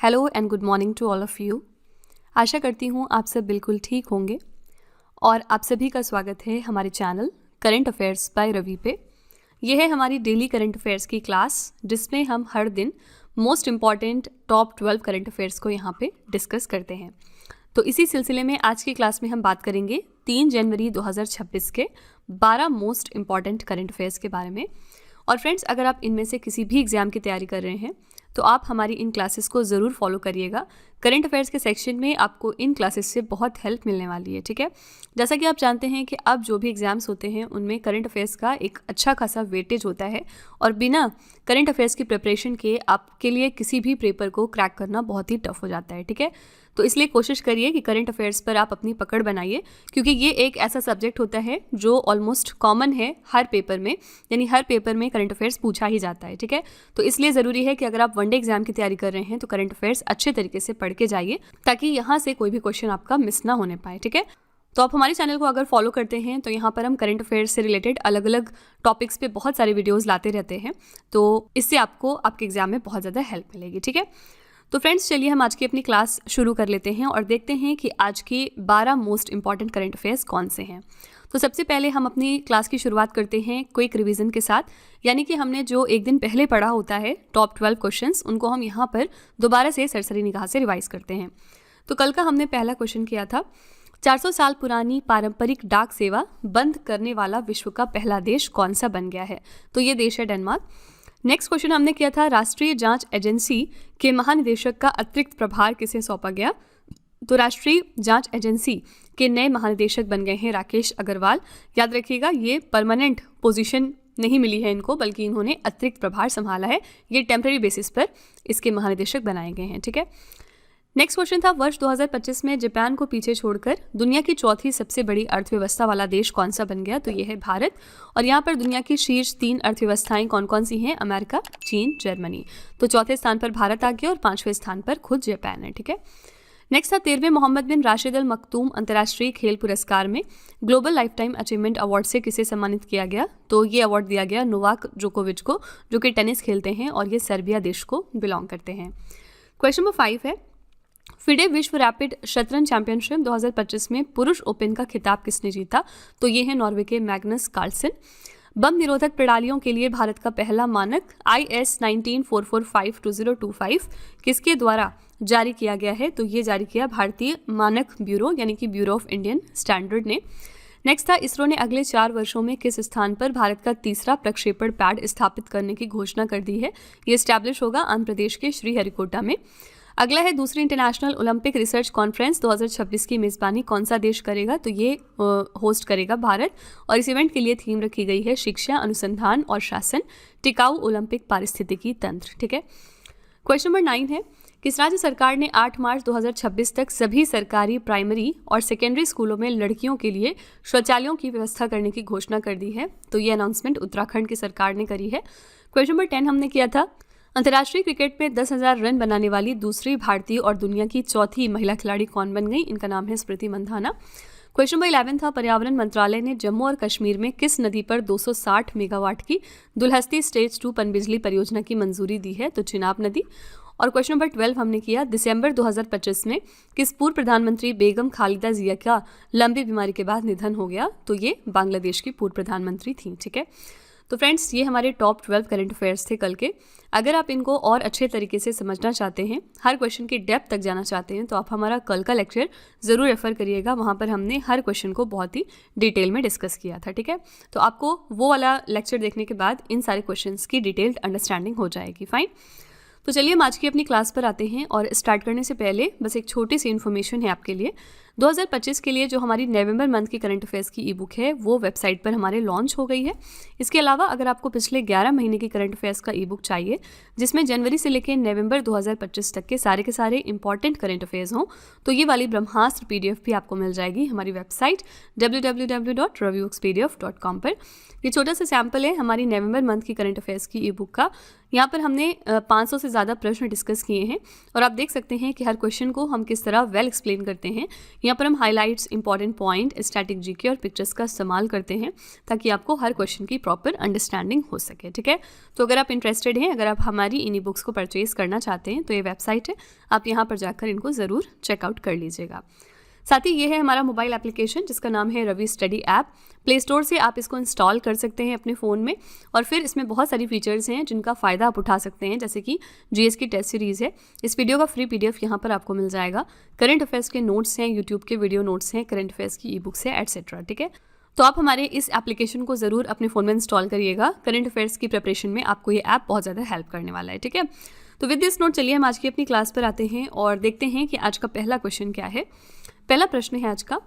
Hello and good morning to all of you. आशा करती हूँ आप सब बिल्कुल ठीक होंगे और आप सभी का स्वागत है हमारे channel current affairs by Ravi पे। यह है हमारी डेली करंट अफेयर्स की क्लास जिसमें हम हर दिन most important top 12 current affairs को यहाँ पे डिस्कस करते हैं। तो इसी सिलसिले में आज की क्लास में हम बात करेंगे 3 जनवरी 2026 के 12 मोस्ट इम्पॉर्टेंट करंट अफेयर्स के बारे में। और फ्रेंड्स, अगर आप इनमें से किसी भी एग्जाम की तैयारी कर रहे हैं तो आप हमारी इन क्लासेस को ज़रूर फॉलो करिएगा। करंट अफेयर्स के सेक्शन में आपको इन क्लासेस से बहुत हेल्प मिलने वाली है, ठीक है। जैसा कि आप जानते हैं कि अब जो भी एग्जाम्स होते हैं उनमें करंट अफेयर्स का एक अच्छा खासा वेटेज होता है और बिना करंट अफेयर्स की प्रिपरेशन के आपके लिए किसी भी पेपर को क्रैक करना बहुत ही टफ हो जाता है, ठीक है। तो इसलिए कोशिश करिए कि करंट अफेयर्स पर आप अपनी पकड़ बनाइए, क्योंकि ये एक ऐसा सब्जेक्ट होता है जो ऑलमोस्ट कॉमन है हर पेपर में, यानी हर पेपर में करंट अफेयर्स पूछा ही जाता है, ठीक है। तो इसलिए ज़रूरी है कि अगर आप वनडे एग्जाम की तैयारी कर रहे हैं तो करंट अफेयर्स अच्छे तरीके से पढ़ के जाइए ताकि यहाँ से कोई भी क्वेश्चन आपका मिस ना होने पाए, ठीक है। तो आप हमारे चैनल को अगर फॉलो करते हैं तो यहाँ पर हम करंट अफेयर्स से रिलेटेड अलग अलग टॉपिक्स पे बहुत सारे वीडियोस लाते रहते हैं, तो इससे आपको आपके एग्जाम में बहुत ज़्यादा हेल्प मिलेगी, ठीक है। तो फ्रेंड्स, चलिए हम आज की अपनी क्लास शुरू कर लेते हैं और देखते हैं कि आज की 12 मोस्ट इंपॉर्टेंट करंट अफेयर्स कौन से हैं। तो सबसे पहले हम अपनी क्लास की शुरुआत करते हैं क्विक रिवीजन के साथ, यानी कि हमने जो एक दिन पहले पढ़ा होता है टॉप 12 क्वेश्चंस, उनको हम यहाँ पर दोबारा से सरसरी निगाह से रिवाइज करते हैं। तो कल का हमने पहला क्वेश्चन किया था 400 साल पुरानी पारंपरिक डाक सेवा बंद करने वाला विश्व का पहला देश कौन सा बन गया है। तो ये देश है डेनमार्क। नेक्स्ट क्वेश्चन हमने किया था राष्ट्रीय जांच एजेंसी के महानिदेशक का अतिरिक्त प्रभार किसे सौंपा गया। तो राष्ट्रीय जांच एजेंसी के नए महानिदेशक बन गए हैं राकेश अग्रवाल। याद रखिएगा, ये परमानेंट पोजीशन नहीं मिली है इनको, बल्कि इन्होंने अतिरिक्त प्रभार संभाला है। ये टेम्परेरी बेसिस पर इसके महानिदेशक बनाए गए हैं, ठीक है। नेक्स्ट क्वेश्चन था वर्ष 2025 में जापान को पीछे छोड़कर दुनिया की चौथी सबसे बड़ी अर्थव्यवस्था वाला देश कौन सा बन गया। तो ये है भारत। और यहाँ पर दुनिया की शीर्ष 3 अर्थव्यवस्थाएं कौन कौन सी हैं? अमेरिका, चीन, जर्मनी। तो चौथे स्थान पर भारत आ गया और 5वें स्थान पर खुद जापान है, ठीक है। नेक्स्ट था 13वें मोहम्मद बिन राशिद अल मखतूम अंतर्राष्ट्रीय खेल पुरस्कार में global life time achievement award से किसे सम्मानित किया गया। तो ये अवार्ड दिया गया नोवाक जोकोविच को, जो कि टेनिस खेलते हैं और ये सर्बिया देश को बिलोंग करते हैं। क्वेश्चन नंबर 5 है फिडे विश्व रैपिड शतरंज चैंपियनशिप 2025 में पुरुष ओपन का खिताब किसने जीता। तो ये है नॉर्वे के मैग्नस कार्लसन। बम निरोधक प्रणालियों के लिए भारत का पहला मानक IS 194452025 किसके द्वारा जारी किया गया है। तो ये जारी किया भारतीय मानक ब्यूरो, यानी कि ब्यूरो ऑफ इंडियन स्टैंडर्ड ने। नेक्स्ट था इसरो ने अगले 4 वर्षों में किस स्थान पर भारत का तीसरा प्रक्षेपण पैड स्थापित करने की घोषणा कर दी है। ये स्टैब्लिश होगा आंध्र प्रदेश के श्रीहरिकोटा में। अगला है दूसरी इंटरनेशनल ओलंपिक रिसर्च कॉन्फ्रेंस 2026 की मेज़बानी कौन सा देश करेगा। तो ये होस्ट करेगा भारत। और इस इवेंट के लिए थीम रखी गई है शिक्षा, अनुसंधान और शासन, टिकाऊ ओलंपिक पारिस्थितिकी तंत्र, ठीक है। क्वेश्चन नंबर 9 है किस राज्य सरकार ने 8 मार्च 2026 तक सभी सरकारी प्राइमरी और सेकेंडरी स्कूलों में लड़कियों के लिए शौचालयों की व्यवस्था करने की घोषणा कर दी है। तो ये अनाउंसमेंट उत्तराखंड की सरकार ने करी है। क्वेश्चन नंबर 10 हमने किया था अंतर्राष्ट्रीय क्रिकेट में 10,000 रन बनाने वाली दूसरी भारतीय और दुनिया की चौथी महिला खिलाड़ी कौन बन गई। इनका नाम है स्मृति मंधाना। क्वेश्चन नंबर 11 था पर्यावरण मंत्रालय ने जम्मू और कश्मीर में किस नदी पर 260 मेगावाट की दुलहस्ती स्टेज 2 पनबिजली परियोजना की मंजूरी दी है। तो चिनाब नदी। और क्वेश्चन नंबर 12 हमने किया दिसंबर 2025 में किस पूर्व प्रधानमंत्री बेगम खालिदा जिया का लंबी बीमारी के बाद निधन हो गया। तो ये बांग्लादेश की पूर्व प्रधानमंत्री थी, ठीक है। तो फ्रेंड्स, ये हमारे टॉप 12 करंट अफेयर्स थे कल के। अगर आप इनको और अच्छे तरीके से समझना चाहते हैं, हर क्वेश्चन की डेप्थ तक जाना चाहते हैं, तो आप हमारा कल का लेक्चर ज़रूर रेफर करिएगा। वहाँ पर हमने हर क्वेश्चन को बहुत ही डिटेल में डिस्कस किया था, ठीक है। तो आपको वो वाला लेक्चर देखने के बाद इन सारे क्वेश्चंस की डिटेल्ड अंडरस्टैंडिंग हो जाएगी। फाइन। तो चलिए हम आज की अपनी क्लास पर आते हैं और स्टार्ट करने से पहले बस एक छोटी सी इन्फॉर्मेशन है आपके लिए। 2025 के लिए जो हमारी नवंबर मंथ की करंट अफेयर्स की ई बुक है वो वेबसाइट पर हमारे लॉन्च हो गई है। इसके अलावा अगर आपको पिछले 11 महीने की करंट अफेयर्स का ई बुक चाहिए जिसमें जनवरी से लेकर नवंबर 2025 तक के सारे इंपॉर्टेंट करंट अफेयर्स हों, तो ये वाली ब्रह्मास्त्र PDF भी आपको मिल जाएगी हमारी वेबसाइट www.ravibookspdf.com पर। ये छोटा सा सैम्पल है हमारी नवंबर मंथ की करंट अफेयर्स की ई बुक का। यहाँ पर हमने 500 से ज़्यादा प्रश्न डिस्कस किए हैं और आप देख सकते हैं कि हर क्वेश्चन को हम किस तरह वेल एक्सप्लेन करते हैं। यहाँ पर हम highlights, important point, static GK और पिक्चर्स का इस्तेमाल करते हैं ताकि आपको हर क्वेश्चन की प्रॉपर अंडरस्टैंडिंग हो सके, ठीक है। तो अगर आप इंटरेस्टेड हैं, अगर आप हमारी इन्हीं बुक्स को परचेज करना चाहते हैं तो ये वेबसाइट है, आप यहाँ पर जाकर इनको ज़रूर चेकआउट कर लीजिएगा। साथ ही ये है हमारा मोबाइल एप्लीकेशन जिसका नाम है Ravi study app. Play Store से आप इसको इंस्टॉल कर सकते हैं अपने फ़ोन में, और फिर इसमें बहुत सारी फीचर्स हैं जिनका फ़ायदा आप उठा सकते हैं, जैसे कि जीएस की टेस्ट सीरीज़ है। इस वीडियो का फ्री पीडीएफ यहाँ पर आपको मिल जाएगा। करंट अफेयर्स के नोट्स हैं, यूट्यूब के वीडियो नोट्स हैं, करंट अफेयर्स की ई बुक्स है, एटसेट्रा, ठीक है। तो आप हमारे इस एप्लीकेशन को ज़रूर अपने फ़ोन में इंस्टॉल करिएगा। करंट अफेयर्स की प्रिपरेशन में आपको ये ऐप बहुत ज़्यादा हेल्प करने वाला है, ठीक है। तो विद दिस नोट चलिए हम आज की अपनी क्लास पर आते हैं और देखते हैं कि आज का पहला क्वेश्चन क्या है। पहला प्रश्न है आज का,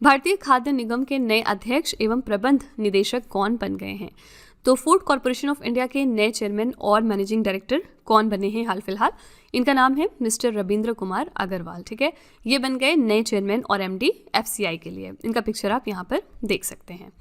भारतीय खाद्य निगम के नए अध्यक्ष एवं प्रबंध निदेशक कौन बन गए हैं? तो फूड कॉर्पोरेशन ऑफ इंडिया के नए चेयरमैन और मैनेजिंग डायरेक्टर कौन बने हैं हाल फिलहाल? इनका नाम है मिस्टर रविंद्र कुमार अग्रवाल, ठीक है। ये बन गए नए चेयरमैन और एमडी एफसीआई के लिए। इनका पिक्चर आप यहाँ पर देख सकते हैं।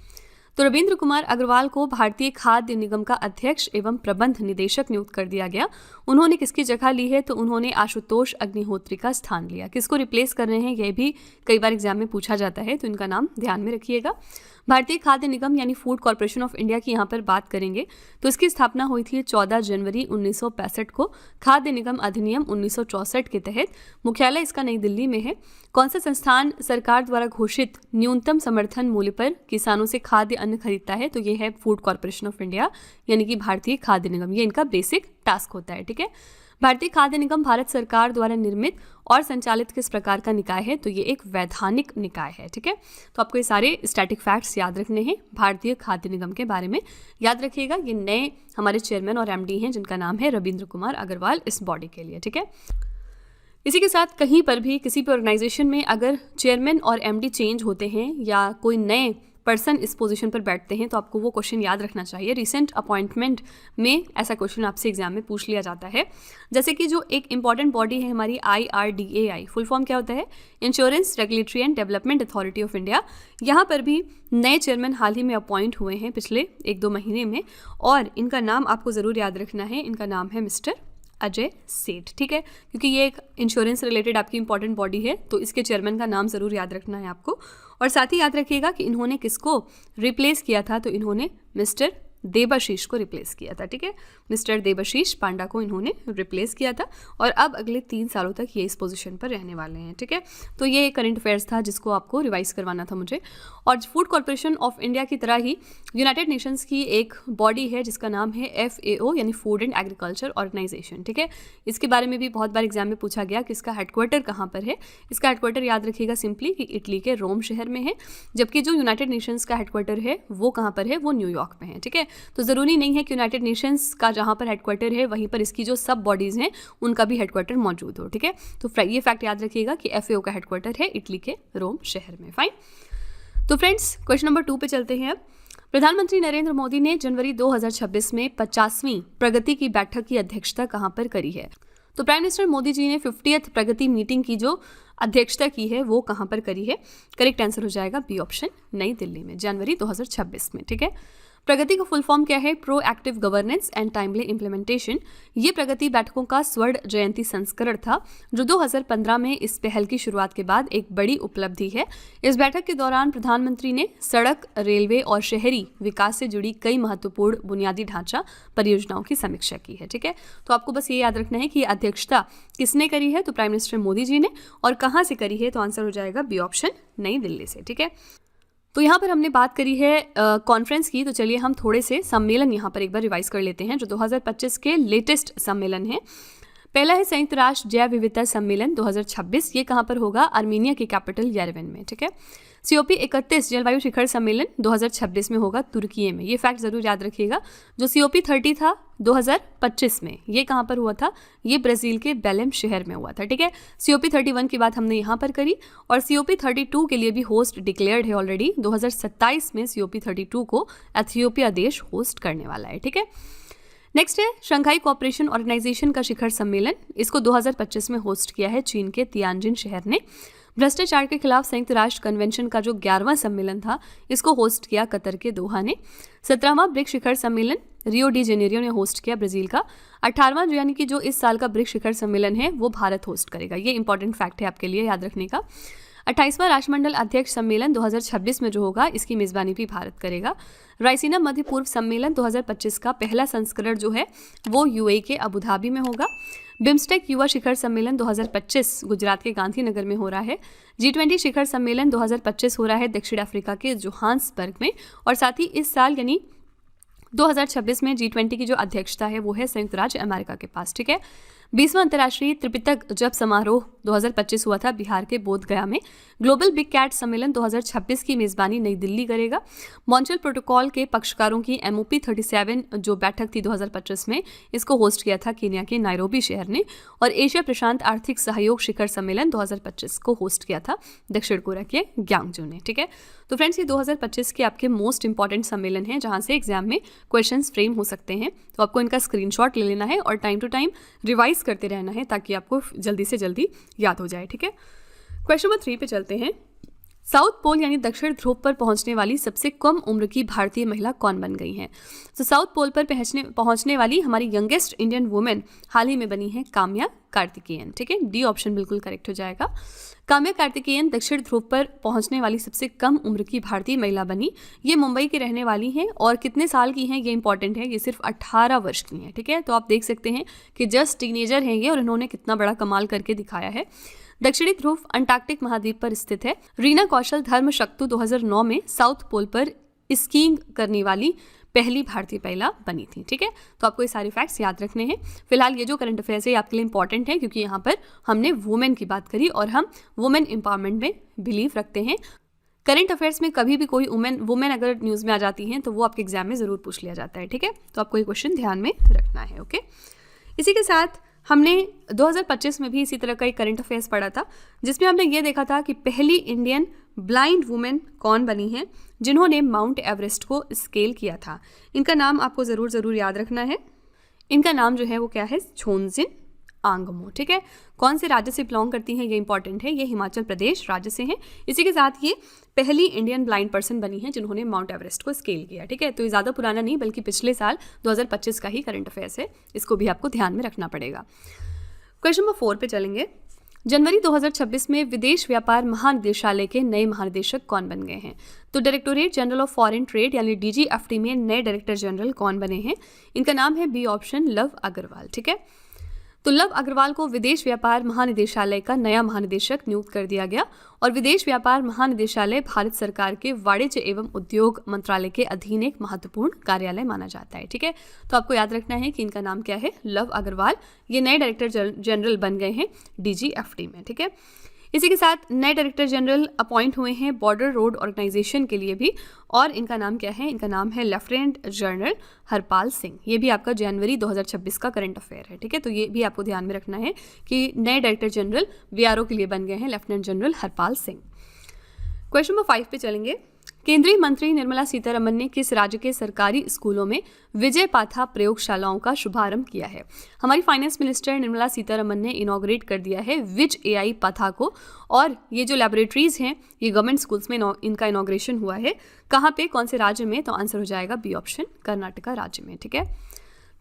तो रविंद्र कुमार अग्रवाल को भारतीय खाद्य निगम का अध्यक्ष एवं प्रबंध निदेशक नियुक्त कर दिया गया। उन्होंने किसकी जगह ली है? तो उन्होंने आशुतोष अग्निहोत्री का स्थान लिया। किसको रिप्लेस कर रहे हैं यह भी कई बार एग्जाम में पूछा जाता है, तो इनका नाम ध्यान में रखिएगा। भारतीय खाद्य निगम यानी फूड कॉर्पोरेशन ऑफ इंडिया की यहाँ पर बात करेंगे तो इसकी स्थापना हुई थी 14 जनवरी 1965 को खाद्य निगम अधिनियम 1964 के तहत। मुख्यालय इसका नई दिल्ली में है। कौन सा संस्थान सरकार द्वारा घोषित न्यूनतम समर्थन मूल्य पर किसानों से खाद्य अन्न खरीदता है? तो ये है फूड कॉर्पोरेशन ऑफ इंडिया यानी कि भारतीय खाद्य निगम। ये इनका बेसिक टास्क होता है, ठीक है। भारतीय खाद्य निगम भारत सरकार द्वारा निर्मित और संचालित किस प्रकार का निकाय है? तो ये एक वैधानिक निकाय है, ठीक है। तो आपको ये सारे स्टैटिक फैक्ट्स याद रखने हैं भारतीय खाद्य निगम के बारे में। याद रखिएगा ये नए हमारे चेयरमैन और एमडी हैं जिनका नाम है रविंद्र कुमार अग्रवाल इस बॉडी के लिए, ठीक है। इसी के साथ कहीं पर भी किसी भी ऑर्गेनाइजेशन में अगर चेयरमैन और एमडी चेंज होते हैं या कोई नए पर्सन इस पोजीशन पर बैठते हैं तो आपको वो क्वेश्चन याद रखना चाहिए। रिसेंट अपॉइंटमेंट में ऐसा क्वेश्चन आपसे एग्जाम में पूछ लिया जाता है। जैसे कि जो एक इंपॉर्टेंट बॉडी है हमारी IRDAI, फुल फॉर्म क्या होता है? Insurance regulatory and development authority of India. यहाँ पर भी नए चेयरमैन हाल ही में अपॉइंट हुए हैं पिछले 1-2 महीने में, और इनका नाम आपको ज़रूर याद रखना है। इनका नाम है मिस्टर अजय सेठ, ठीक है, क्योंकि ये एक इंश्योरेंस रिलेटेड आपकी इंपॉर्टेंट बॉडी है तो इसके चेयरमैन का नाम ज़रूर याद रखना है आपको। और साथ ही याद रखिएगा कि इन्होंने किसको रिप्लेस किया था? तो इन्होंने मिस्टर देबाशीष को रिप्लेस किया था, ठीक है। मिस्टर देबाशीष पांडा को इन्होंने रिप्लेस किया था और अब अगले 3 सालों तक ये इस पोजीशन पर रहने वाले हैं, ठीक है। तो ये करंट अफेयर्स था जिसको आपको रिवाइज करवाना था मुझे। और फूड कॉर्पोरेशन ऑफ इंडिया की तरह ही यूनाइटेड नेशंस की एक बॉडी है जिसका नाम है FAO यानी फूड एंड एग्रीकल्चर ऑर्गेनाइजेशन, ठीक है। इसके बारे में भी बहुत बार एग्जाम में पूछा गया कि इसका हेडक्वार्टर कहाँ पर है। इसका हेडक्वार्टर याद रखिएगा सिंपली कि इटली के रोम शहर में है, जबकि जो यूनाइटेड नेशंस का हेडक्वार्टर है वो कहाँ पर है? वो न्यूयॉर्क में है, ठीक है। तो ज़रूरी नहीं है कि यूनाइटेड नेशंस का जहाँ पर हेडक्वार्टर है वहीं पर इसकी जो सब बॉडीज़ हैं उनका भी हेडक्वार्टर मौजूद हो, ठीक है। तो ये फैक्ट याद रखिएगा कि FAO का हेडक्वार्टर है इटली के रोम शहर में। फाइन। तो फ्रेंड्स क्वेश्चन नंबर 2 पे चलते हैं अब। प्रधानमंत्री नरेंद्र मोदी ने जनवरी 2026 में 50वीं प्रगति की बैठक की अध्यक्षता कहाँ पर करी है? तो प्राइम मिनिस्टर मोदी जी ने 50th प्रगति मीटिंग की जो अध्यक्षता की है वो कहाँ पर करी है? करेक्ट आंसर हो जाएगा बी ऑप्शन, नई दिल्ली में, जनवरी 2026 में, ठीक है। प्रगति का फुल फॉर्म क्या है? Proactive governance and timely implementation. ये प्रगति बैठकों का स्वर्ण जयंती संस्करण था जो 2015 में इस पहल की शुरुआत के बाद एक बड़ी उपलब्धि है। इस बैठक के दौरान प्रधानमंत्री ने सड़क, रेलवे और शहरी विकास से जुड़ी कई महत्वपूर्ण बुनियादी ढांचा परियोजनाओं की समीक्षा की है, ठीक है। तो आपको बस ये याद रखना है कि अध्यक्षता किसने करी है? तो प्राइम मिनिस्टर मोदी जी ने। और कहाँ से करी है? तो आंसर हो जाएगा बी ऑप्शन, नई दिल्ली से, ठीक है। तो यहाँ पर हमने बात करी है कॉन्फ्रेंस की, तो चलिए हम थोड़े से सम्मेलन यहाँ पर एक बार रिवाइज कर लेते हैं जो 2025 के लेटेस्ट सम्मेलन है। पहला है संयुक्त राष्ट्र जैव विविधता सम्मेलन 2026। ये कहाँ पर होगा? आर्मीनिया की कैपिटल येरेवन में, ठीक है। COP 31 जलवायु शिखर सम्मेलन 2026 में होगा तुर्की में। ये फैक्ट जरूर याद रखिएगा। जो COP 30 था 2025 में, ये कहाँ पर हुआ था? ये ब्राज़ील के बेलेम शहर में हुआ था, ठीक है। COP 31 की बात हमने यहाँ पर करी और COP 32 के लिए भी होस्ट डिक्लेयर्ड है ऑलरेडी। 2027 में COP 32 को एथियोपिया देश होस्ट करने वाला है, ठीक है। नेक्स्ट है शंघाई कोऑपरेशन ऑर्गेनाइजेशन का शिखर सम्मेलन। इसको 2025 में होस्ट किया है चीन के तियानजिन शहर ने। भ्रष्टाचार के खिलाफ संयुक्त राष्ट्र कन्वेंशन का जो 11वां सम्मेलन था इसको होस्ट किया कतर के दोहा ने। 17वां ब्रिक्स शिखर सम्मेलन रियो डी जेनेरियो ने होस्ट किया ब्राजील का। 18वां यानी कि जो इस साल का ब्रिक्स शिखर सम्मेलन है वो भारत होस्ट करेगा। ये इंपॉर्टेंट फैक्ट है आपके लिए याद रखने का। 28वां राष्ट्रमंडल अध्यक्ष सम्मेलन 2026 में जो होगा इसकी मेज़बानी भी भारत करेगा। रायसीना मध्य पूर्व सम्मेलन 2025 का पहला संस्करण जो है वो यूएई के अबू धाबी में होगा। बिम्स्टेक युवा शिखर सम्मेलन 2025 गुजरात के गांधीनगर में हो रहा है। G20 शिखर सम्मेलन 2025 हो रहा है दक्षिण अफ्रीका के जोहान्सबर्ग में। और साथ ही इस साल यानी 2026 में G20 की जो अध्यक्षता है वो है संयुक्त राज्य अमेरिका के पास। ठीक है। 20वां अंतर्राष्ट्रीय त्रिपिटक जप समारोह 2025 हुआ था बिहार के बोधगया में। ग्लोबल बिग कैट सम्मेलन 2026 की मेज़बानी नई दिल्ली करेगा। मॉन्ट्रियल प्रोटोकॉल के पक्षकारों की MOP 37 जो बैठक थी 2025 में, इसको होस्ट किया था केन्या के नायरोबी शहर ने। और एशिया प्रशांत आर्थिक सहयोग शिखर सम्मेलन 2025 को होस्ट किया था दक्षिण कोरिया के ग्यांगजू ने। ठीक है। तो फ्रेंड्स, ये 2025 के आपके मोस्ट इंपॉर्टेंट सम्मेलन हैं जहां से एग्जाम में क्वेश्चंस फ्रेम हो सकते हैं। तो आपको इनका स्क्रीनशॉट ले लेना है और टाइम टू टाइम रिवाइज करते रहना है ताकि आपको जल्दी से जल्दी याद हो जाए। ठीक है। क्वेश्चन नंबर 3 पे चलते हैं। साउथ पोल यानी दक्षिण ध्रुव पर पहुंचने वाली सबसे कम उम्र की भारतीय महिला कौन बन गई हैं? तो साउथ पोल पर पहुंचने वाली हमारी यंगेस्ट इंडियन वुमेन हाल ही में बनी है काम्या कार्तिकेयन। ठीक है। डी ऑप्शन बिल्कुल करेक्ट हो जाएगा। काम्या कार्तिकेयन दक्षिण ध्रुव पर पहुंचने वाली सबसे कम उम्र की भारतीय महिला बनी। ये मुंबई के रहने वाली हैं और कितने साल की हैं ये इंपॉर्टेंट है, ये सिर्फ 18 वर्ष की हैं। ठीक है। तो आप देख सकते हैं कि जस्ट टीनेजर हैं ये और इन्होंने कितना बड़ा कमाल करके दिखाया है। दक्षिणी ध्रुव अंटार्कटिक महाद्वीप पर स्थित है। रीना कौशल धर्मशक्तु 2009 में साउथ पोल पर स्कीइंग करने वाली पहली भारतीय महिला बनी थी। ठीक है। तो आपको ये सारे फैक्ट्स याद रखने हैं। फिलहाल ये जो करंट अफेयर्स है आपके लिए इंपॉर्टेंट है क्योंकि यहाँ पर हमने वुमेन की बात करी और हम वुमेन एम्पावरमेंट में बिलीव रखते हैं। करंट अफेयर्स में कभी भी कोई वुमेन अगर न्यूज़ में आ जाती हैं तो वो आपके एग्जाम में ज़रूर पूछ लिया जाता है। ठीक है। तो आपको ये क्वेश्चन ध्यान में रखना है। ओके। इसी के साथ हमने 2025 में भी इसी तरह का एक करंट अफेयर्स पढ़ा था जिसमें हमने ये देखा था कि पहली इंडियन ब्लाइंड वुमेन कौन बनी है जिन्होंने माउंट एवरेस्ट को स्केल किया था। इनका नाम आपको ज़रूर याद रखना है। इनका नाम जो है वो क्या है? छोंजिन आंगमो। ठीक है। कौन से राज्य से बिलोंग करती हैं ये इंपॉर्टेंट है। ये हिमाचल प्रदेश राज्य से हैं। इसी के साथ ये पहली इंडियन ब्लाइंड पर्सन बनी है जिन्होंने माउंट एवरेस्ट को स्केल किया। ठीक है। तो ये ज़्यादा पुराना नहीं बल्कि पिछले साल 2025 का ही करंट अफेयर्स है। इसको भी आपको ध्यान में रखना पड़ेगा। क्वेश्चन नंबर 4 पे चलेंगे। जनवरी 2026 में विदेश व्यापार महानिदेशालय के नए महानिदेशक कौन बन गए हैं? तो directorate general of foreign trade यानी DGFT में नए डायरेक्टर जनरल कौन बने हैं? इनका नाम है बी ऑप्शन लव अग्रवाल। ठीक है। तो लव अग्रवाल को विदेश व्यापार महानिदेशालय का नया महानिदेशक नियुक्त कर दिया गया और विदेश व्यापार महानिदेशालय भारत सरकार के वाणिज्य एवं उद्योग मंत्रालय के अधीन एक महत्वपूर्ण कार्यालय माना जाता है। ठीक है। तो आपको याद रखना है कि इनका नाम क्या है? लव अग्रवाल। ये नए डायरेक्टर जनरल बन गए हैं DGFT में। ठीक है। इसी के साथ नए डायरेक्टर जनरल अपॉइंट हुए हैं बॉर्डर रोड ऑर्गेनाइजेशन के लिए भी और इनका नाम क्या है? इनका नाम है लेफ्टिनेंट जनरल हरपाल सिंह। ये भी आपका जनवरी 2026 का करंट अफेयर है। ठीक है। तो ये भी आपको ध्यान में रखना है कि नए डायरेक्टर जनरल VRO के लिए बन गए हैं lieutenant general Harpal Singh. Question number 5 पे चलेंगे। केंद्रीय मंत्री निर्मला सीतारमण ने किस राज्य के सरकारी स्कूलों में विजय पाथा प्रयोगशालाओं का शुभारंभ किया है? हमारी फाइनेंस मिनिस्टर निर्मला सीतारमण ने इनॉग्रेट कर दिया है विज AI पाथा को और ये जो लैबोरेटरीज हैं ये गवर्नमेंट स्कूल्स में इनका इनॉग्रेशन हुआ है। कहाँ पे, कौन से राज्य में? तो आंसर हो जाएगा बी ऑप्शन कर्नाटका राज्य में। ठीक है।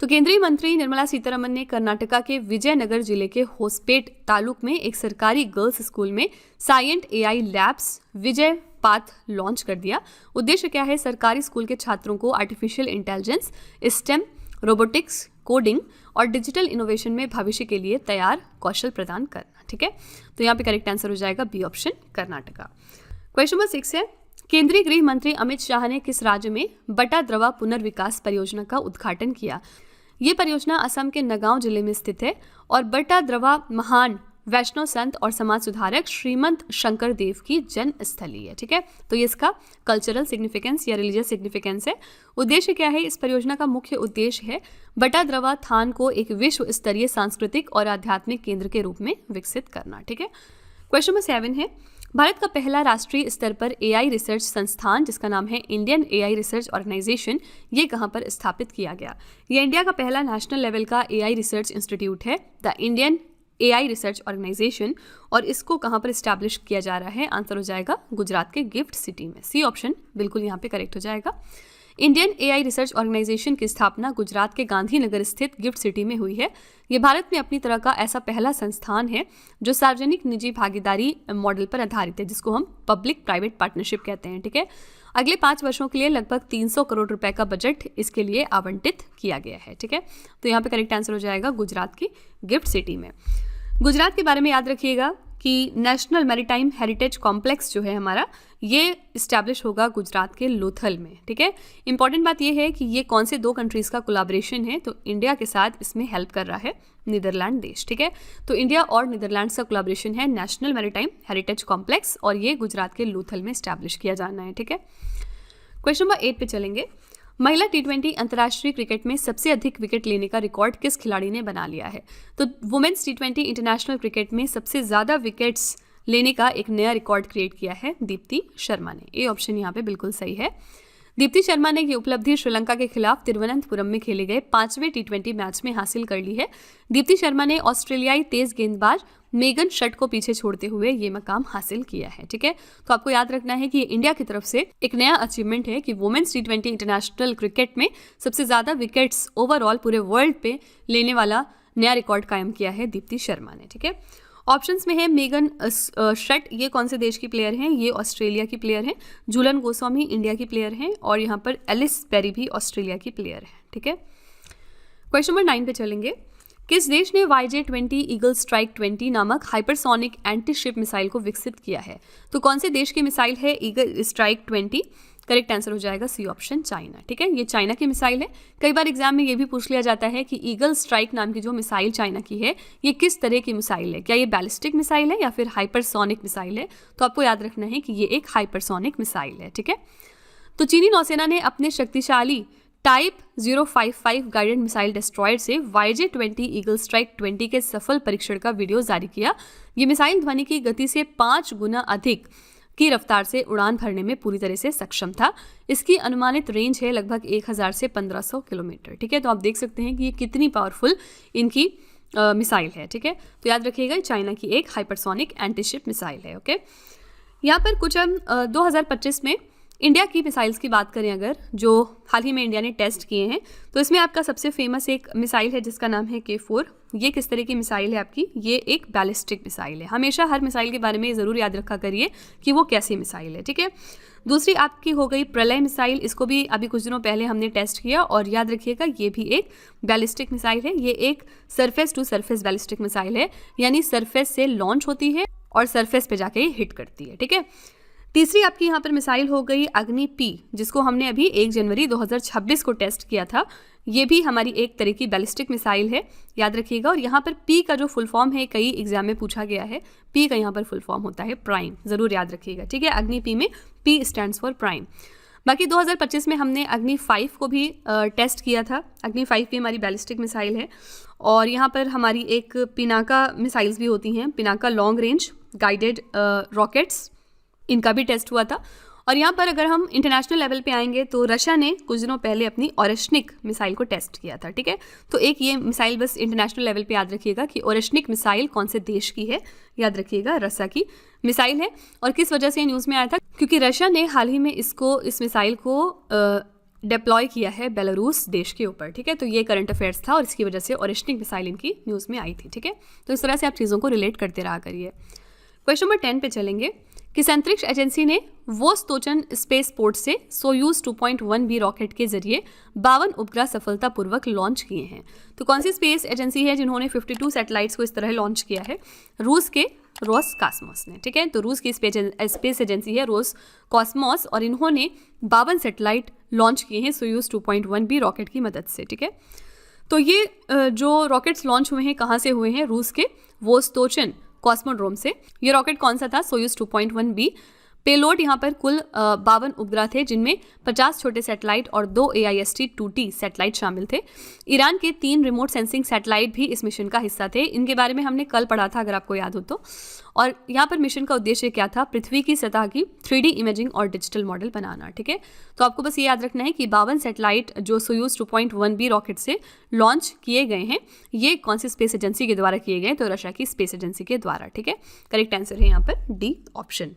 तो केंद्रीय मंत्री निर्मला सीतारमण ने कर्नाटका के विजयनगर जिले के होसपेट तालुक में एक सरकारी गर्ल्स स्कूल में साइएंट AI लैब्स विजय पाथ लॉन्च कर दिया। उद्देश्य क्या है? सरकारी स्कूल के छात्रों को artificial intelligence, STEM, robotics, coding और डिजिटल इनोवेशन में भविष्य के लिए तैयार कौशल प्रदान करना। ठीक है। तो यहाँ पे करेक्ट आंसर हो जाएगा B option Karnataka. Question number 6 है। केंद्रीय गृह मंत्री अमित शाह ने किस राज्य में बटा द्रवा पुनर्विकास परियोजना का उद्घाटन किया? ये परियोजना असम के नगांव जिले में स्थित है और बटा द्रवा महान वैष्णव संत और समाज सुधारक श्रीमंत शंकर देव की जन्म स्थली है। ठीक है। तो ये इसका कल्चरल सिग्निफिकेंस या रिलीजियस सिग्निफिकेंस है। उद्देश्य क्या है? इस परियोजना का मुख्य उद्देश्य है बटा द्रवा थान को एक विश्व स्तरीय सांस्कृतिक और आध्यात्मिक केंद्र के रूप में विकसित करना। ठीक है। क्वेश्चन नंबर 7 है। भारत का पहला राष्ट्रीय स्तर पर AI रिसर्च संस्थान जिसका नाम है इंडियन AI रिसर्च ऑर्गेनाइजेशन, ये कहाँ पर स्थापित किया गया? ये इंडिया का पहला नेशनल लेवल का AI रिसर्च इंस्टीट्यूट है, the Indian AI research organisation, और इसको कहाँ पर इस्टेब्लिश किया जा रहा है? आंसर हो जाएगा गुजरात के गिफ्ट सिटी में। सी ऑप्शन बिल्कुल यहाँ पे करेक्ट हो जाएगा। इंडियन एआई रिसर्च ऑर्गेनाइजेशन की स्थापना गुजरात के गांधीनगर स्थित गिफ्ट सिटी में हुई है। ये भारत में अपनी तरह का ऐसा पहला संस्थान है जो सार्वजनिक निजी भागीदारी मॉडल पर आधारित है, जिसको हम पब्लिक प्राइवेट पार्टनरशिप कहते हैं। ठीक है, अगले 5 वर्षों के लिए लगभग 300 करोड़ रुपए का बजट इसके लिए आवंटित किया गया है। ठीक है, तो यहाँ पे करेक्ट आंसर हो जाएगा गुजरात की गिफ्ट सिटी में। गुजरात के बारे में याद रखिएगा कि नेशनल मैरीटाइम हेरिटेज कॉम्प्लेक्स जो है हमारा, ये इस्टेब्लिश होगा गुजरात के लोथल में। ठीक है, इंपॉर्टेंट बात ये है कि ये कौन से 2 कंट्रीज़ का कोलैबोरेशन है, तो इंडिया के साथ इसमें हेल्प कर रहा है नीदरलैंड देश। ठीक है, तो इंडिया और नीदरलैंड्स का कोलैबोरेशन है नेशनल मैरीटाइम हेरिटेज कॉम्प्लेक्स, और ये गुजरात के लोथल में इस्टेब्लिश किया जाना है। ठीक है, क्वेश्चन नंबर 8 पे चलेंगे। महिला T20 अंतर्राष्ट्रीय क्रिकेट में सबसे अधिक विकेट लेने का रिकॉर्ड किस खिलाड़ी ने बना लिया है? तो वुमेन्स T20 इंटरनेशनल क्रिकेट में सबसे ज़्यादा विकेट्स लेने का एक नया रिकॉर्ड क्रिएट किया है दीप्ति शर्मा ने। ये ऑप्शन यहाँ पे बिल्कुल सही है। दीप्ति शर्मा ने ये उपलब्धि श्रीलंका के खिलाफ तिरुवनंतपुरम में खेले गए 5वें T20 मैच में हासिल कर ली है। दीप्ति शर्मा ने ऑस्ट्रेलियाई तेज गेंदबाज मेगन शट को पीछे छोड़ते हुए ये मकाम हासिल किया है। ठीक है, तो आपको याद रखना है कि ये इंडिया की तरफ से एक नया अचीवमेंट है कि वुमेन्स T20 इंटरनेशनल क्रिकेट में सबसे ज़्यादा विकेट्स ओवरऑल पूरे वर्ल्ड पे लेने वाला नया रिकॉर्ड कायम किया है दीप्ति शर्मा ने। ठीक है, ऑप्शंस में है मेगन शट, ये कौन से देश की प्लेयर हैं? ये ऑस्ट्रेलिया की प्लेयर हैं। झूलन गोस्वामी इंडिया की प्लेयर हैं, और यहाँ पर एलिस पेरी भी ऑस्ट्रेलिया की प्लेयर है। ठीक है, क्वेश्चन नंबर 9 पे चलेंगे। किस देश ने YJ-20 ईगल स्ट्राइक 20 नामक हाइपरसोनिक एंटी शिप मिसाइल को विकसित किया है? तो कौन से देश की मिसाइल है ईगल स्ट्राइक 20? करेक्ट आंसर हो जाएगा सी ऑप्शन, चाइना। ठीक है, ये चाइना की मिसाइल है। कई बार एग्जाम में ये भी पूछ लिया जाता है कि ईगल स्ट्राइक नाम की जो मिसाइल चाइना की है, ये किस तरह की मिसाइल है? क्या ये बैलिस्टिक मिसाइल है या फिर हाइपरसोनिक मिसाइल है? तो आपको याद रखना है कि ये एक हाइपरसोनिक मिसाइल है। ठीक है, तो चीनी नौसेना ने अपने शक्तिशाली टाइप 055 गाइडेड मिसाइल डिस्ट्रॉयर से YJ-20 ईगल स्ट्राइक 20 के सफल परीक्षण का वीडियो जारी किया। ये मिसाइल ध्वनि की गति से 5 गुना अधिक की रफ्तार से उड़ान भरने में पूरी तरह से सक्षम था। इसकी अनुमानित रेंज है लगभग 1000 से 1500 किलोमीटर। ठीक है, तो आप देख सकते हैं कि ये कितनी पावरफुल इनकी मिसाइल है। ठीक है, तो याद रखिएगा चाइना की एक हाइपरसोनिक एंटीशिप मिसाइल है। ओके, यहाँ पर कुछ हम 2025 में इंडिया की मिसाइल्स की बात करें अगर, जो हाल ही में इंडिया ने टेस्ट किए हैं, तो इसमें आपका सबसे फेमस एक मिसाइल है जिसका नाम है K4। ये किस तरह की मिसाइल है आपकी? ये एक बैलिस्टिक मिसाइल है। हमेशा हर मिसाइल के बारे में ज़रूर याद रखा करिए कि वो कैसी मिसाइल है। ठीक है, दूसरी आपकी हो गई प्रलय मिसाइल। इसको भी अभी कुछ दिनों पहले हमने टेस्ट किया, और याद रखिएगा ये भी एक बैलिस्टिक मिसाइल है। ये एक surface to surface ballistic missile है, यानी सरफेस से लॉन्च होती है और सरफेस पे जाके हिट करती है। ठीक है, तीसरी आपकी यहाँ पर मिसाइल हो गई अग्नि P, जिसको हमने अभी 1 जनवरी 2026 को टेस्ट किया था। ये भी हमारी एक तरह की बैलिस्टिक मिसाइल है, याद रखिएगा। और यहाँ पर P का जो फुल फॉर्म है, कई एग्जाम में पूछा गया है, P का यहाँ पर फुल फॉर्म होता है प्राइम, ज़रूर याद रखिएगा। ठीक है, अग्नि P में P स्टैंड्स फॉर प्राइम। बाकी 2025 में हमने अग्नि 5 को भी टेस्ट किया था। अग्नि 5 भी हमारी बैलिस्टिक मिसाइल है। और यहाँ पर हमारी एक पिनाका मिसाइल्स भी होती हैं, Pinaka long range guided rockets, इनका भी टेस्ट हुआ था। और यहाँ पर अगर हम इंटरनेशनल लेवल पे आएंगे तो रशिया ने कुछ दिनों पहले अपनी ओरेश्निक मिसाइल को टेस्ट किया था। ठीक है, तो एक ये मिसाइल बस इंटरनेशनल लेवल पे याद रखिएगा कि ओरेश्निक मिसाइल कौन से देश की है, याद रखिएगा रशिया की मिसाइल है। और किस वजह से न्यूज़ में आया था? क्योंकि रशिया ने हाल ही में इस मिसाइल को डिप्लॉय किया है बेलारूस देश के ऊपर। ठीक है, तो ये करंट अफेयर्स था और इसकी वजह से ओरेश्निक मिसाइल इनकी न्यूज़ में आई थी। ठीक है, तो इस तरह से आप चीज़ों को रिलेट करते रहा करिए। क्वेश्चन नंबर 10 पे चलेंगे। किस अंतरिक्ष एजेंसी ने वोस्तोचन स्पेस पोर्ट से सोयूज 2.1B रॉकेट के जरिए 52 उपग्रह सफलतापूर्वक लॉन्च किए हैं? तो कौन सी स्पेस एजेंसी है जिन्होंने 52 सैटेलाइट्स को इस तरह लॉन्च किया है? रूस के रोसकॉस्मोस ने। ठीक है, तो रूस की स्पेस एजेंसी है रोसकॉस्मोस, और इन्होंने 52 सैटेलाइट लॉन्च किए हैं सोयूज 2.1B रॉकेट की मदद से। ठीक है, तो ये जो रॉकेट्स लॉन्च हुए हैं कहाँ से हुए हैं? रूस के वोस्तोचन कॉस्मोड्रोम से। ये रॉकेट कौन सा था? Soyuz 2.1B। पेलोड यहाँ पर कुल 52 उपग्रह थे, जिनमें 50 छोटे सैटेलाइट और 2 AIST-2T सैटेलाइट शामिल थे। ईरान के 3 रिमोट सेंसिंग सैटेलाइट भी इस मिशन का हिस्सा थे। इनके बारे में हमने कल पढ़ा था, अगर आपको याद हो तो। और यहाँ पर मिशन का उद्देश्य क्या था? पृथ्वी की सतह की 3D इमेजिंग और डिजिटल मॉडल बनाना। ठीक है, तो आपको बस ये याद रखना है कि 52 सैटेलाइट जो सोयूज 2.1B रॉकेट से लॉन्च किए गए हैं, ये कौन सी स्पेस एजेंसी के द्वारा किए गए? तो रशिया की स्पेस एजेंसी के द्वारा। ठीक है, करेक्ट आंसर है यहाँ पर डी ऑप्शन।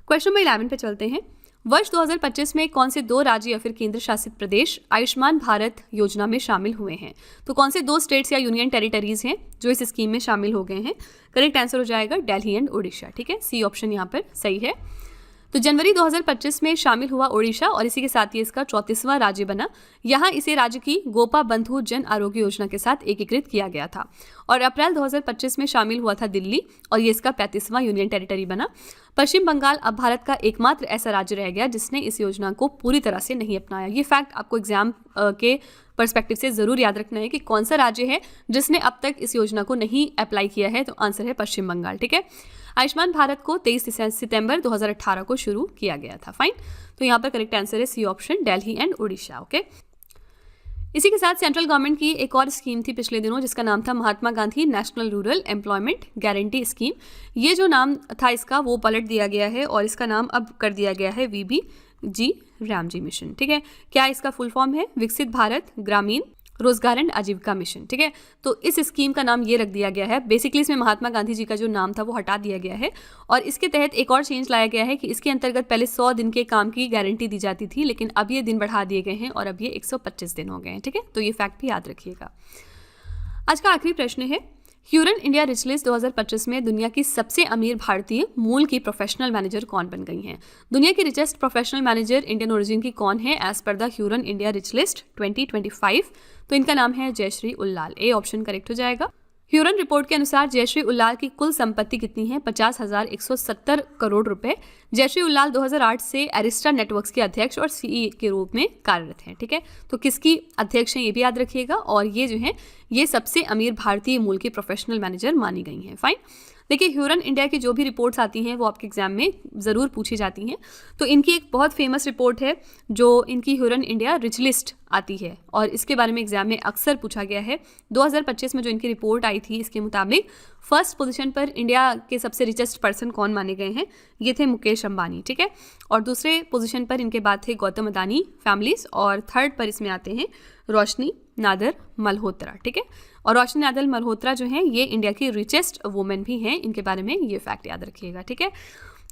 क्वेश्चन नंबर 11 पे चलते हैं। वर्ष 2025 में कौन से 2 राज्य या फिर केंद्र शासित प्रदेश आयुष्मान भारत योजना में शामिल हुए हैं? तो कौन से 2 स्टेट्स या यूनियन टेरिटरीज हैं जो इस स्कीम में शामिल हो गए हैं? करेक्ट आंसर हो जाएगा दिल्ली एंड ओडिशा। ठीक है, सी ऑप्शन यहाँ पर सही है। तो जनवरी 2025 में शामिल हुआ ओडिशा और इसी के साथ ही इसका 34वां राज्य बना। यहाँ इसे राज्य की गोपा बंधु जन आरोग्य योजना के साथ एकीकृत किया गया था। और अप्रैल 2025 में शामिल हुआ था दिल्ली और ये इसका 35वां यूनियन टेरिटरी बना। पश्चिम बंगाल अब भारत का एकमात्र ऐसा राज्य रह गया जिसने इस योजना को पूरी तरह से नहीं अपनाया। ये फैक्ट आपको एग्जाम के पर्सपेक्टिव से ज़रूर याद रखना है कि कौन सा राज्य है जिसने अब तक इस योजना को नहीं अप्लाई किया है। तो आंसर है पश्चिम बंगाल। ठीक है, आयुष्मान भारत को 23 सितंबर 2018 को शुरू किया गया था। फाइन, तो यहाँ पर करेक्ट आंसर है C option Delhi and Odisha. Okay, इसी के साथ सेंट्रल गवर्नमेंट की एक और स्कीम थी पिछले दिनों जिसका नाम था Mahatma Gandhi national rural employment guarantee scheme. ये जो नाम था इसका वो पलट दिया गया है और इसका नाम अब कर दिया गया है VBG रामजी मिशन। ठीक है, क्या इसका फुल फॉर्म है? विकसित भारत ग्रामीण रोजगार एंड आजीविका मिशन। ठीक है, तो इस स्कीम का नाम ये रख दिया गया है। बेसिकली इसमें महात्मा गांधी जी का जो नाम था वो हटा दिया गया है और इसके तहत एक और चेंज लाया गया है कि इसके अंतर्गत पहले 100 दिन के काम की गारंटी दी जाती थी, लेकिन अब ये दिन बढ़ा दिए गए हैं और अब ये 125 दिन हो गए हैं। ठीक है, तो ये फैक्ट भी याद रखिएगा। आज का आखिरी प्रश्न है, ह्यूरन इंडिया रिच लिस्ट 2025 में दुनिया की सबसे अमीर भारतीय मूल की प्रोफेशनल मैनेजर कौन बन गई हैं? दुनिया की richest professional manager Indian origin की कौन है एज पर the Hurun India rich list 2025? तो इनका नाम है Jayshree Ullal. A option correct हो जाएगा। ह्यूरन रिपोर्ट के अनुसार जयश्री उल्लाल की कुल संपत्ति कितनी है? 50,170 करोड़ रुपए। जयश्री उल्लाल 2008 से एरिस्टा नेटवर्क्स के अध्यक्ष और सीई के रूप में कार्यरत हैं। ठीक है, तो किसकी अध्यक्ष हैं ये भी याद रखिएगा। और ये जो है ये सबसे अमीर भारतीय मूल की प्रोफेशनल मैनेजर मानी गई हैं। फाइन, देखिए ह्यूरन इंडिया की जो भी रिपोर्ट्स आती हैं वो आपके एग्जाम में ज़रूर पूछी जाती हैं। तो इनकी एक बहुत फेमस रिपोर्ट है जो इनकी ह्यूरन इंडिया रिच लिस्ट आती है और इसके बारे में एग्जाम में अक्सर पूछा गया है। 2025 में जो इनकी रिपोर्ट आई थी इसके मुताबिक फर्स्ट पोजीशन पर इंडिया के सबसे रिचेस्ट पर्सन कौन माने गए हैं? ये थे मुकेश अंबानी। ठीक है, और दूसरे पोजीशन पर इनके बाद थे गौतम अदानी फैमिलीज और थर्ड पर इसमें आते हैं रोशनी नादर मल्होत्रा। ठीक है, और रोशनी नादर मल्होत्रा जो हैं ये इंडिया की रिचेस्ट वुमेन भी हैं। इनके बारे में ये फैक्ट याद रखिएगा। ठीक है,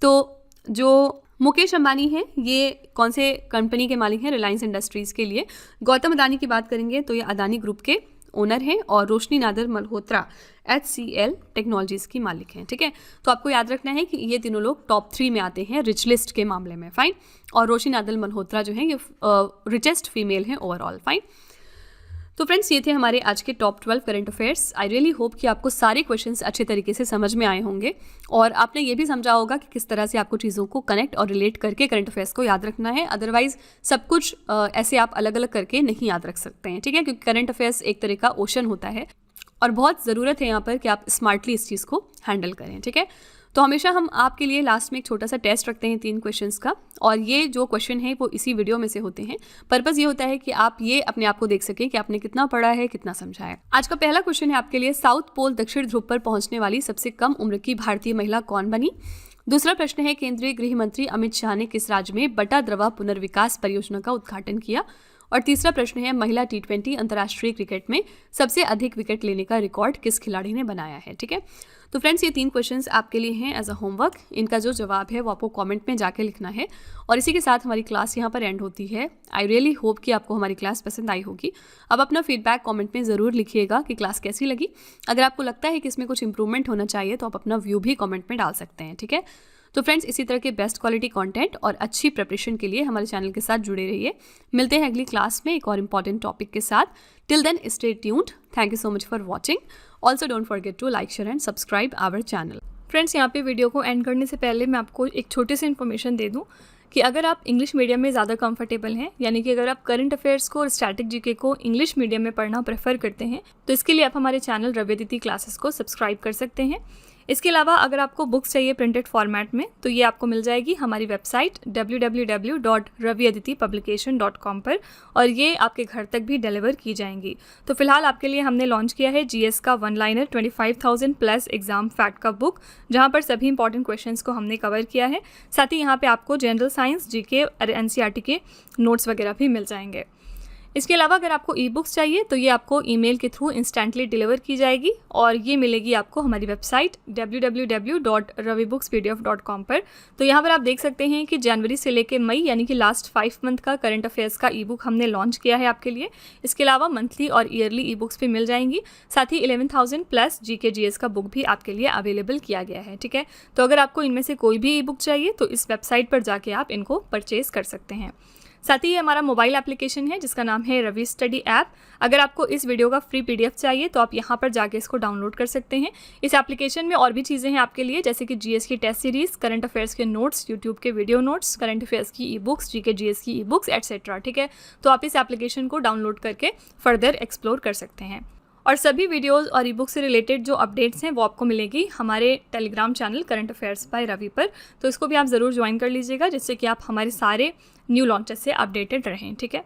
तो जो मुकेश अंबानी हैं ये कौन से कंपनी के मालिक हैं? रिलायंस इंडस्ट्रीज़ के लिए। गौतम अदानी की बात करेंगे तो ये अदानी ग्रुप के ओनर हैं और रोशनी नादर मल्होत्रा HCL टेक्नोलॉजीज़ की मालिक हैं। ठीक है, तो आपको याद रखना है कि ये तीनों लोग टॉप 3 में आते हैं रिच लिस्ट के मामले में। फाइन, और रोशनी नादर मल्होत्रा जो हैं ये रिचेस्ट फीमेल हैं ओवरऑल। फाइन, तो फ्रेंड्स ये थे हमारे आज के top 12 current affairs. I really hope कि आपको सारे क्वेश्चंस अच्छे तरीके से समझ में आए होंगे और आपने ये भी समझा होगा कि किस तरह से आपको चीज़ों को कनेक्ट और रिलेट करके करंट अफेयर्स को याद रखना है। अदरवाइज सब कुछ ऐसे आप अलग अलग करके नहीं याद रख सकते हैं। ठीक है, क्योंकि करंट अफेयर्स एक तरह का ओशन होता है और बहुत ज़रूरत है यहाँ पर कि आप स्मार्टली इस चीज़ को हैंडल करें। ठीक है, तो हमेशा हम आपके लिए लास्ट में एक छोटा सा टेस्ट रखते हैं 3 क्वेश्चंस का और ये जो क्वेश्चन है वो इसी वीडियो में से होते हैं। पर्पस ये होता है कि आप ये अपने आप को देख सकें कि आपने कितना पढ़ा है, कितना समझा है। आज का पहला क्वेश्चन है आपके लिए, साउथ पोल दक्षिण ध्रुव पर पहुंचने वाली सबसे कम उम्र की भारतीय महिला कौन बनी? दूसरा प्रश्न है, केंद्रीय गृह मंत्री अमित शाह ने किस राज्य में बटा द्रवा पुनर्विकास परियोजना का उद्घाटन किया? और तीसरा प्रश्न है, महिला T20 अंतर्राष्ट्रीय क्रिकेट में सबसे अधिक विकेट लेने का रिकॉर्ड किस खिलाड़ी ने बनाया है? ठीक है, तो फ्रेंड्स ये 3 क्वेश्चंस आपके लिए हैं एज अ होमवर्क। इनका जो जवाब है वो आपको कमेंट में जाके लिखना है और इसी के साथ हमारी क्लास यहाँ पर एंड होती है। आई रियली होप कि आपको हमारी क्लास पसंद आई होगी। अब अपना फीडबैक कमेंट में ज़रूर लिखिएगा कि क्लास कैसी लगी। अगर आपको लगता है कि इसमें कुछ इंप्रूवमेंट होना चाहिए तो आप अपना व्यू भी कमेंट में डाल सकते हैं। ठीक है, तो फ्रेंड्स इसी तरह के बेस्ट क्वालिटी कंटेंट और अच्छी प्रिपरेशन के लिए हमारे चैनल के साथ जुड़े रहिए। मिलते हैं अगली क्लास में एक और इम्पॉर्टेंट टॉपिक के साथ। Till then stay tuned. Thank you so much for watching. Also don't forget to like share and subscribe our channel. Friends यहाँ पे वीडियो को एंड करने से पहले मैं आपको एक छोटी सी इन्फॉर्मेशन दे दूँ कि अगर आप इंग्लिश मीडियम में ज़्यादा कंफर्टेबल हैं, यानी कि अगर आप करंट अफेयर्स को और स्टैटिक जीके को इंग्लिश मीडियम में पढ़ना प्रेफर करते हैं तो इसके लिए आप हमारे चैनल रवि अदिति क्लासेस को सब्सक्राइब कर सकते हैं। इसके अलावा अगर आपको बुक्स चाहिए प्रिंटेड फॉर्मेट में तो ये आपको मिल जाएगी हमारी वेबसाइट www.raviaditipublication.com पर और ये आपके घर तक भी डिलीवर की जाएंगी। तो फिलहाल आपके लिए हमने लॉन्च किया है जीएस का 1 लाइनर 25,000 प्लस एग्जाम फैक्ट का बुक, जहाँ पर सभी इंपॉर्टेंट क्वेश्चंस को हमने कवर किया है। साथ ही यहाँ पे आपको जनरल साइंस, जीके और एनसीईआरटी के नोट्स वगैरह भी मिल जाएंगे। इसके अलावा अगर आपको ई बुक्स चाहिए तो ये आपको ईमेल के थ्रू इंस्टेंटली डिलीवर की जाएगी और ये मिलेगी आपको हमारी वेबसाइट www.ravibooks.pdf.com पर। तो यहाँ पर आप देख सकते हैं कि जनवरी से लेकर मई यानी कि लास्ट 5 मंथ का करंट अफेयर्स का ई बुक हमने लॉन्च किया है आपके लिए। इसके अलावा मंथली और ईयरली ई बुक्स भी मिल जाएंगी। साथ ही 11,000 प्लस GK GS का बुक भी आपके लिए अवेलेबल किया गया है। ठीक है, तो अगर आपको इनमें से कोई भी ई बुक चाहिए तो इस वेबसाइट पर जाके आप इनको परचेज कर सकते हैं। साथ ही ये हमारा मोबाइल एप्लीकेशन है जिसका नाम है रवि स्टडी ऐप। अगर आपको इस वीडियो का फ्री PDF चाहिए तो आप यहाँ पर जाके इसको डाउनलोड कर सकते हैं। इस एप्लीकेशन में और भी चीज़ें हैं आपके लिए, जैसे कि GS की टेस्ट सीरीज़, करंट अफेयर्स के नोट्स, यूट्यूब के वीडियो नोट्स, करंट अफेयर्स की ई बुक्स, GK GS की ई बुक्स एटसेट्रा। ठीक है, तो आप इस एप्लीकेशन को डाउनलोड करके फर्दर एक्सप्लोर कर सकते हैं। और सभी वीडियोस और ई बुक से रिलेटेड जो अपडेट्स हैं वो आपको मिलेगी हमारे Telegram channel current affairs by Ravi पर। तो इसको भी आप ज़रूर ज्वाइन कर लीजिएगा जिससे कि आप हमारे सारे न्यू लॉन्चेस से अपडेटेड रहें। ठीक है।